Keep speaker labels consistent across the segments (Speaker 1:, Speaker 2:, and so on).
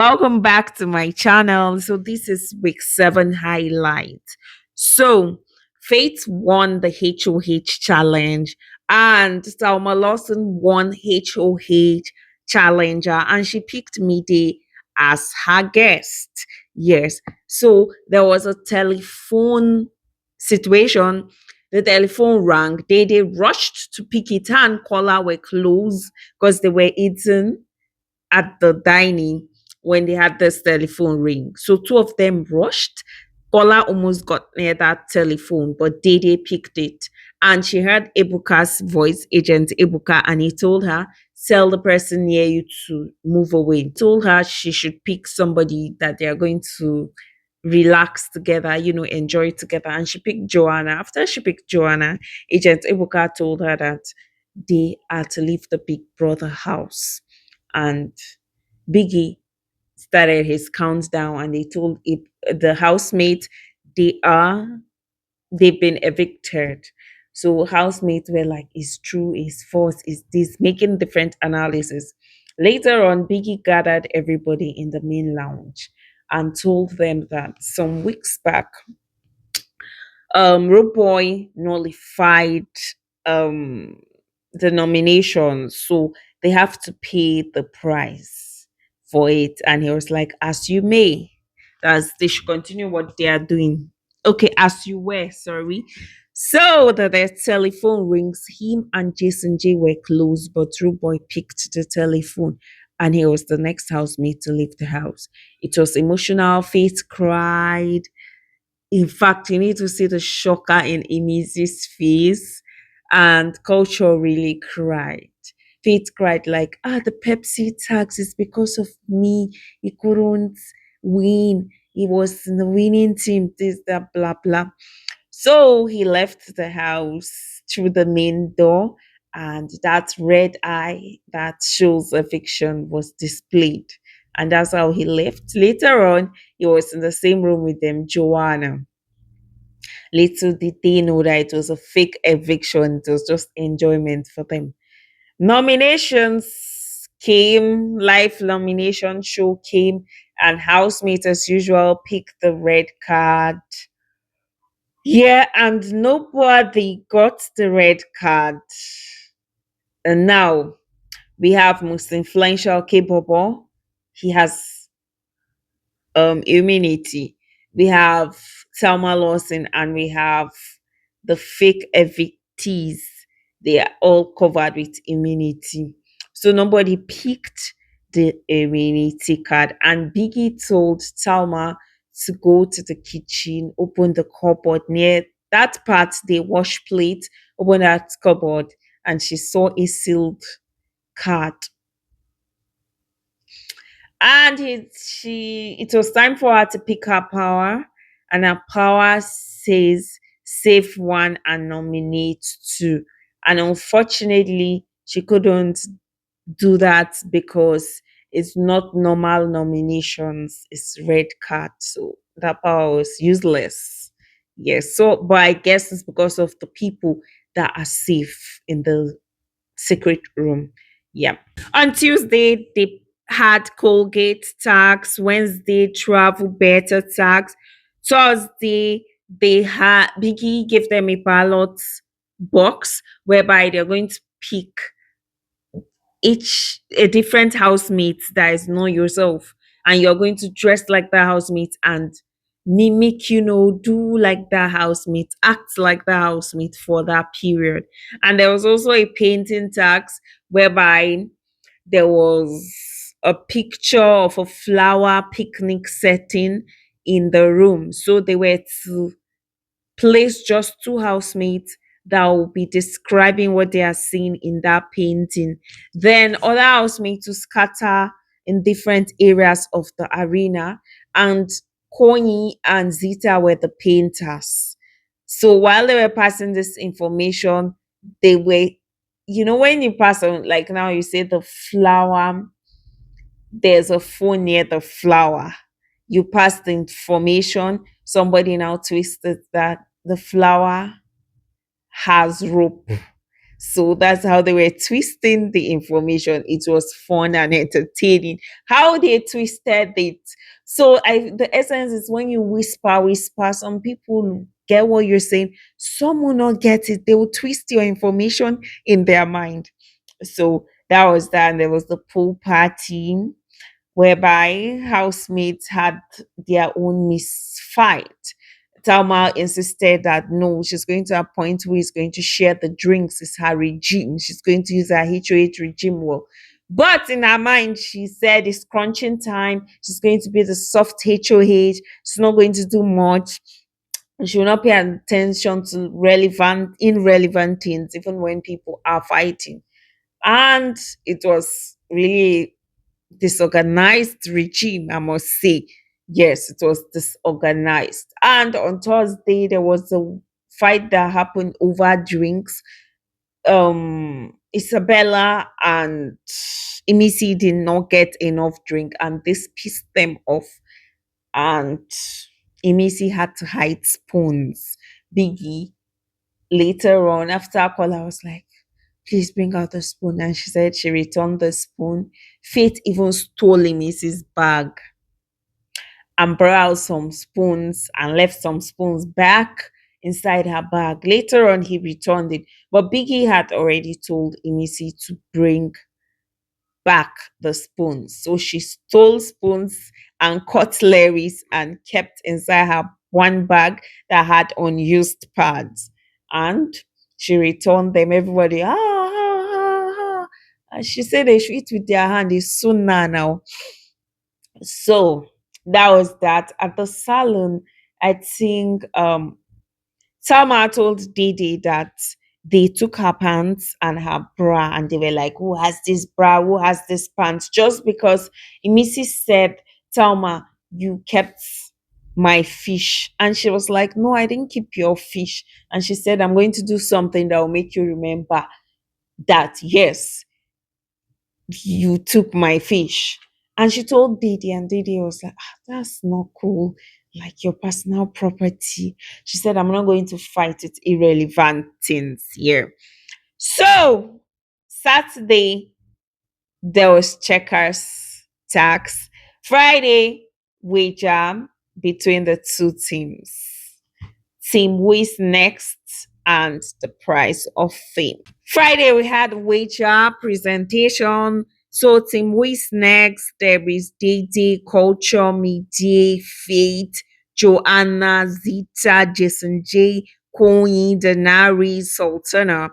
Speaker 1: Welcome back to my channel. So this is week 7 highlight. So Faith won the HOH challenge and Salma Lawson won HOH challenger and she picked Midi as her guest. Yes. So there was a telephone situation. The telephone rang. They rushed to pick it and caller were closed because they were eating at the dining when they had this telephone ring. So two of them rushed. Paula almost got near that telephone, but Dede picked it. And she heard Ebuka'S voice, Agent Ebuka, and he told her, tell the person near you to move away. He told her she should pick somebody that they are going to relax together, enjoy together. And she picked Joanna. After she picked Joanna, Agent Ebuka told her that they are to leave the Big Brother house. And Biggie started his countdown and they told the housemate they are they've been evicted. So housemates were like, it's true, it's false, is this making different analysis. Later on, Biggie gathered everybody in the main lounge and told them that some weeks back, Road Boy nullified um the nomination, so they have to pay the price for it. And he was like, as you may, as they should continue what they are doing. Okay, as you were, sorry. So that their telephone rings, him and Jason J were close, but Road Boy picked the telephone and he was the next housemate to leave the house. It was emotional, Faith cried. In fact, you need to see the shocker in Imisi's face, and Culture really cried. Faith cried like, the Pepsi tax is because of me. He couldn't win. He was in the winning team, this, that, blah, blah. So he left the house through the main door, and that red eye that shows eviction was displayed. And that's how he left. Later on, he was in the same room with them, Joanna. Little did they know that it was a fake eviction. It was just enjoyment for them. Nominations came, live nomination show came, and housemates as usual picked the red card. Yeah, and nobody got the red card. And now we have most influential K-Bobo. He has immunity. We have Selma Lawson and we have the fake evictees. They are all covered with immunity. So nobody picked the immunity card. And Biggie told Salma to go to the kitchen, open the cupboard near that part they wash plate, open that cupboard, and she saw a sealed card, and it was time for her to pick her power, and her power says save one and nominate two. And unfortunately, she couldn't do that because it's not normal nominations, it's red card. So that power was useless. Yes. So but I guess it's because of the people that are safe in the secret room. Yeah. On Tuesday, they had Colgate tax. Wednesday, travel better tax. Thursday, they had Biggie gave them a ballot box whereby they're going to pick each a different housemate that is not yourself, and you're going to dress like that housemate and mimic, do like that housemate, act like that housemate for that period. And there was also a painting tax whereby there was a picture of a flower picnic setting in the room, so they were to place just two housemates that will be describing what they are seeing in that painting. Then other housemates to scatter in different areas of the arena. And Kony and Zita were the painters. So while they were passing this information, they were, when you pass on, like now you say the flower, there's a phone near the flower. You pass the information, somebody now twisted that the flower has rope. So that's how they were twisting the information. It was fun and entertaining. How they twisted it. So the essence is when you whisper, some people get what you're saying, some will not get it. They will twist your information in their mind. So that was that. And there was the pool party whereby housemates had their own misfight. Talma insisted that no, she's going to appoint who is going to share the drinks. It's her regime. She's going to use her HOH regime well. But in her mind, she said it's crunching time. She's going to be the soft HOH. She's not going to do much. She will not pay attention to irrelevant things, even when people are fighting. And it was really disorganized regime, I must say. Yes, it was disorganized. And on Thursday, there was a fight that happened over drinks. Isabella and Imisi did not get enough drink, and this pissed them off. And Imisi had to hide spoons. Biggie later on, after I call, I was like, please bring out the spoon. And she said she returned the spoon. Faith even stole Mrs. bag and brought out some spoons and left some spoons back inside her bag. Later on, he returned it. But Biggie had already told Imisi to bring back the spoons. So she stole spoons and cutleries and kept inside her one bag that had unused pads. And she returned them. Everybody, And she said they should eat with their hand. It's sunnah now. So that was that. At the salon, I think Salma told Didi that they took her pants and her bra and they were like, who has this bra? Who has this pants? Just because Imisi said, Salma, you kept my fish. And she was like, no, I didn't keep your fish. And she said, I'm going to do something that will make you remember that, yes, you took my fish. And she told Didi, and Didi was like, that's not cool. Like your personal property. She said, I'm not going to fight it irrelevant things here. So, Saturday, there was checkers tax. Friday, wager between the two teams. Team who is next and the price of fame. Friday, we had wager presentation. So, Team who is next? There is Dede, Culture, Midday, Faith, Joanna, Zita, Jason J, Coin, Denari, Sultana.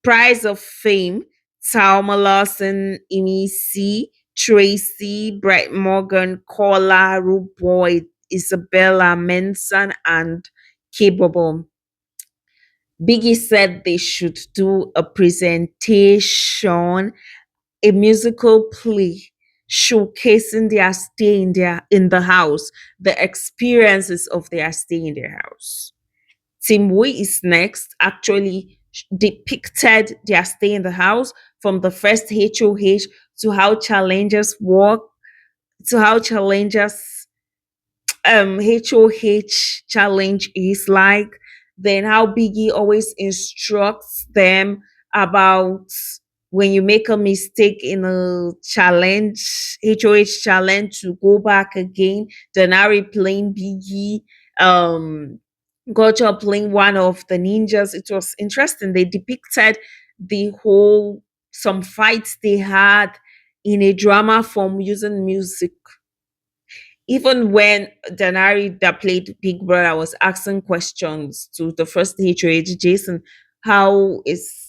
Speaker 1: Prize of Fame, Talma Lawson, Imisi, Tracy, Brett Morgan, Kola, Rude Boy, Isabella Menson, and Capable. Biggie said they should do a presentation, a musical play showcasing their stay in the house, the experiences of their stay in their house. Team Wee is next actually depicted their stay in the house from the first HOH to how challenges work, to how challenges HOH challenge is like, then how Biggie always instructs them about when you make a mistake in a challenge, HOH challenge, to go back again. Then Denari playing Biggie, Gotcha playing one of the ninjas. It was interesting. They depicted the whole some fights they had in a drama form using music. Even when Danari that played Big Brother was asking questions to the first HOH, Jason, how is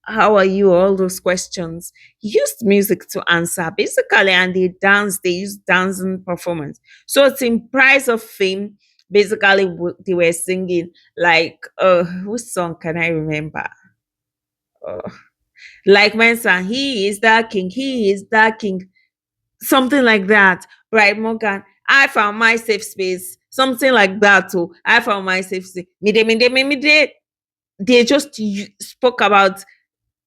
Speaker 1: how are you? All those questions. He used music to answer basically, and they used dancing performance. So it's in Prize of Fame. Basically, they were singing like, whose song can I remember? Uh, like Mensa, he is that king, he is that king, something like that, right, Morgan? I found my safe space, something like that. Too. I found my safe space. Mide. They just spoke about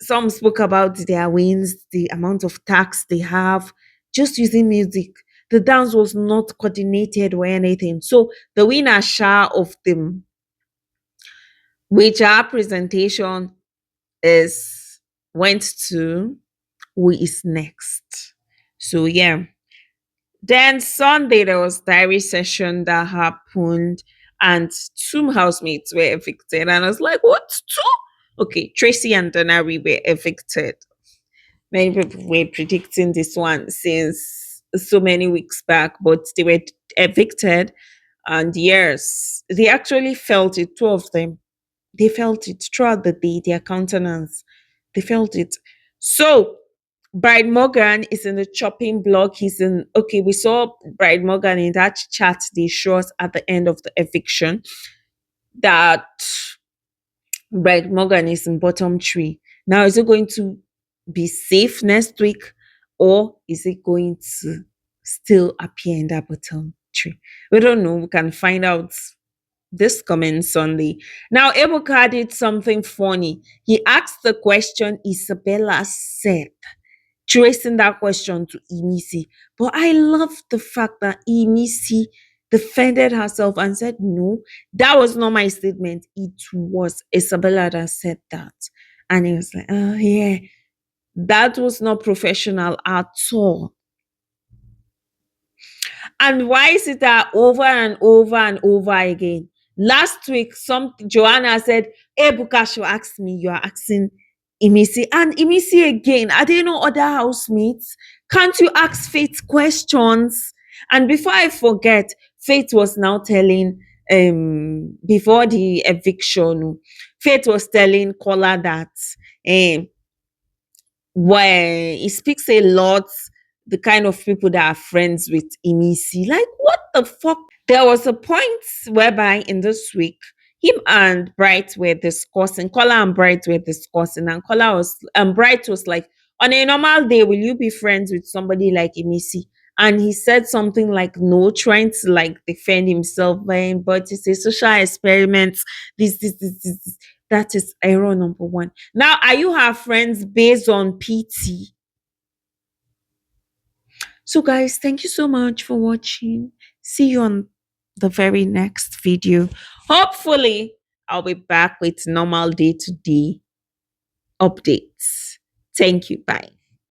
Speaker 1: some spoke about their wins, the amount of tax they have, just using music. The dance was not coordinated or anything. So the winner share of the which our presentation is went to who is next. So yeah. Then Sunday there was diary session that happened, and two housemates were evicted. And I was like, what? Two? Okay, Tracy and Denari were evicted. Many people were predicting this one since so many weeks back, but they were evicted. And yes, they actually felt it, two of them. They felt it throughout the day, their countenance. They felt it. So, Bride Morgan is in the chopping block. He's in, okay, we saw Bride Morgan in that chat they show us at the end of the eviction that Bride Morgan is in bottom tree. Now, is it going to be safe next week, or is it going to still appear in that bottom tree? We don't know. We can find out this coming Sunday. Now, Ebuka did something funny. He asked the question Isabella said, tracing that question to Imisi. But I love the fact that Imisi defended herself and said, no, that was not my statement. It was Isabella that said that. And he was like, oh, yeah, that was not professional at all. And why is it that over and over and over again? Last week, some Joanna said, Ebuka should ask me, you are asking Imisi. And Imisi again, are there no other housemates? Can't you ask Faith questions? And before I forget, Faith was now telling, before the eviction, Faith was telling Kola that um where it speaks a lot the kind of people that are friends with Imisi. Like, what the fuck? There was a point whereby in this week, him and Bright were discussing, Kola and Bright were discussing, and Kola was, and Bright was like, on a normal day, will you be friends with somebody like Imisi? And he said something like, no, trying to like defend himself, but it's a social experiment. This. That is error number one. Now, are you her friends based on PT? So, guys, thank you so much for watching. See you on the very next video. Hopefully, I'll be back with normal day to day updates. Thank you. Bye.